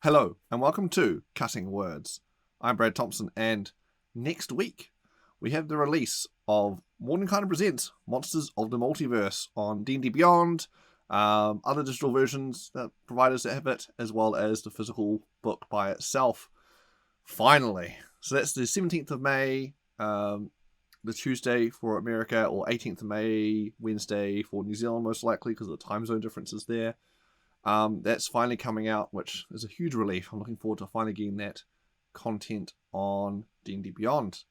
Hello, and welcome to Cutting Words. I'm Brad Thompson, and next week we have the release of Mordenkainen Presents Monsters of the Multiverse on D&D Beyond, other digital versions that providers that have it, as well as the physical book by itself. Finally. So that's the 17th of May, the Tuesday for America, or 18th of May, Wednesday for New Zealand, most likely, because of the time zone differences there. That's finally coming out, which is a huge relief. I'm looking forward to finally getting that content on D&D Beyond.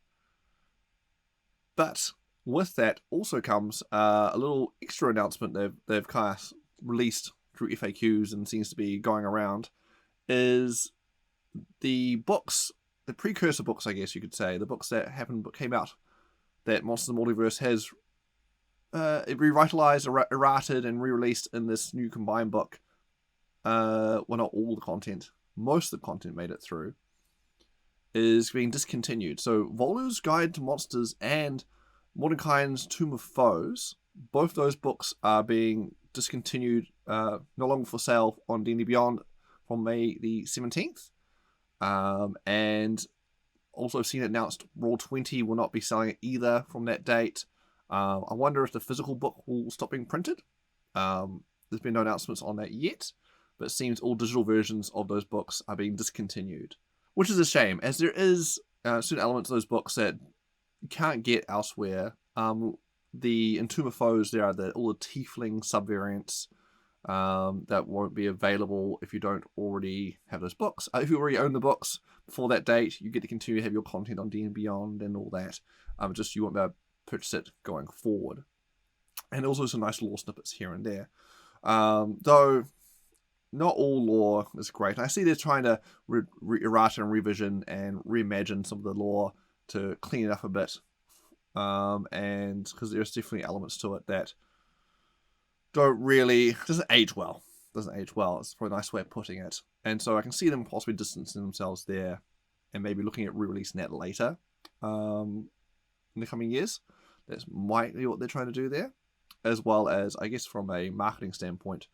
But with that also comes a little extra announcement they've kind of released through FAQs and seems to be going around, is the books, the precursor books, I guess you could say, the books that came out, that Monsters of the Multiverse has revitalized, errated, and re-released in this new combined book. Well, not all the content, most of the content made it through, is being discontinued. So Volos Guide to Monsters and Mordenkainen's Tomb of Foes, both those books are being discontinued, no longer for sale on D&D Beyond from May the 17th. And also seen it announced Roll20 will not be selling it either from that date. I wonder if the physical book will stop being printed. There's been no announcements on that yet, but it seems all digital versions of those books are being discontinued, which is a shame, as there is certain elements of those books that you can't get elsewhere. In Tomb of Foes, there are all the tiefling subvariants that won't be available if you don't already have those books. If you already own the books before that date, you get to continue to have your content on D&D Beyond and all that. Just you won't be able to purchase it going forward. And also some nice lore snippets here and there. Though not all lore is great. I see they're trying to errata and revision and reimagine some of the lore to clean it up a bit. And because there's definitely elements to it that doesn't age well. It's probably a nice way of putting it. And so I can see them possibly distancing themselves there and maybe looking at re-releasing that later in the coming years. That might be what they're trying to do there. As well as, I guess, from a marketing standpoint,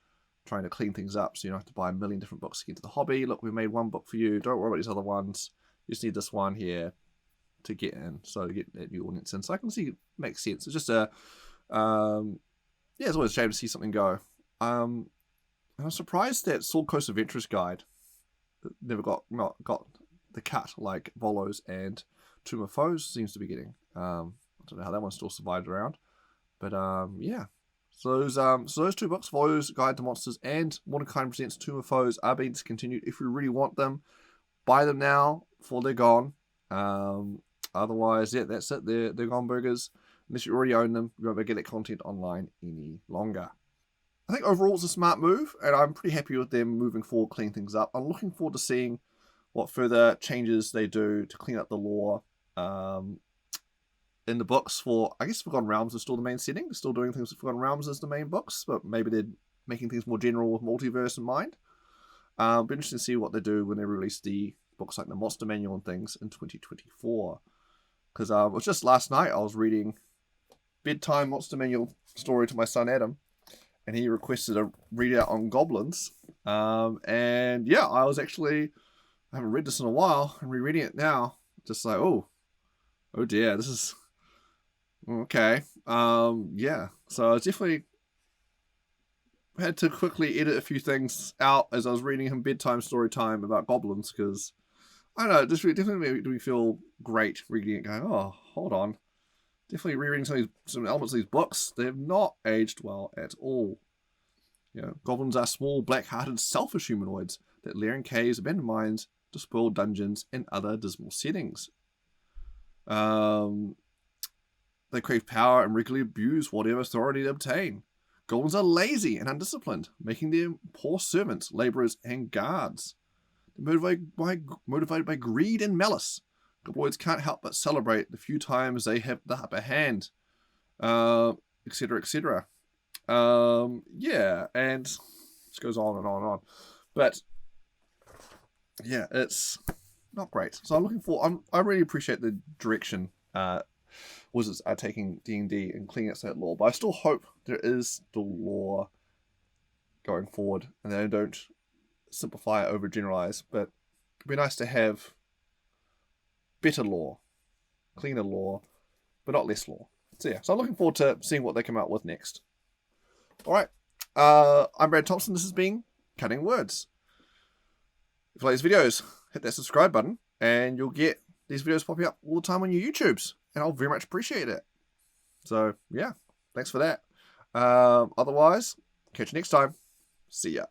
trying to clean things up so you don't have to buy a million different books to get into the hobby. Look, we made one book for you. Don't worry about these other ones. You just need this one here to get in. So to get that new audience in. So I can see it makes sense. It's just it's always a shame to see something go. I'm surprised that Sword Coast Adventurers Guide never got the cut like Volos and Tomb of Foes seems to be getting. I don't know how that one still survived around. But yeah. So those two books, Volos Guide to Monsters and Mordenkainen Presents Tomb of Foes, are being discontinued. If you really want them, buy them now before they're gone. Otherwise, yeah, that's it. They're gone burgers. Unless you already own them, you won't be able to get that content online any longer. I think overall it's a smart move, and I'm pretty happy with them moving forward, cleaning things up. I'm looking forward to seeing what further changes they do to clean up the lore. In the books for, I guess, Forgotten Realms is still the main setting. They're still doing things with Forgotten Realms as the main books, but maybe they're making things more general with Multiverse in mind. It'll be interesting to see what they do when they release the books like the Monster Manual and things in 2024. Because it was just last night I was reading bedtime Monster Manual story to my son Adam, and he requested a readout on goblins. And yeah, I haven't read this in a while, and rereading it now, just like, oh dear, this is okay. Yeah. So I definitely had to quickly edit a few things out as I was reading him bedtime story time about goblins, because I don't know, it just definitely made me feel great reading it, going, oh, hold on. Definitely rereading some elements of these books. They have not aged well at all. You know, goblins are small, black-hearted, selfish humanoids that lair in caves, abandoned mines, despoiled dungeons, and other dismal settings. They crave power and regularly abuse whatever authority they obtain. Goblins are lazy and undisciplined, making them poor servants, laborers, and guards. They're motivated by greed and malice. Goblins can't help but celebrate the few times they have the upper hand, etc., etc. Yeah, and this goes on and on and on. But yeah, it's not great. So I'm looking for. I really appreciate the direction Wizards are taking D&D and cleaning up that lore, but I still hope there is still lore going forward, and they don't simplify, overgeneralize, but it'd be nice to have better lore, cleaner lore, but not less lore. So yeah, so I'm looking forward to seeing what they come out with next. All right, I'm Brad Thompson. This has been Cutting Words. If you like these videos, hit that subscribe button, and you'll get these videos popping up all the time on your YouTubes, and I'll very much appreciate it. So yeah, thanks for that. Otherwise, catch you next time. See ya.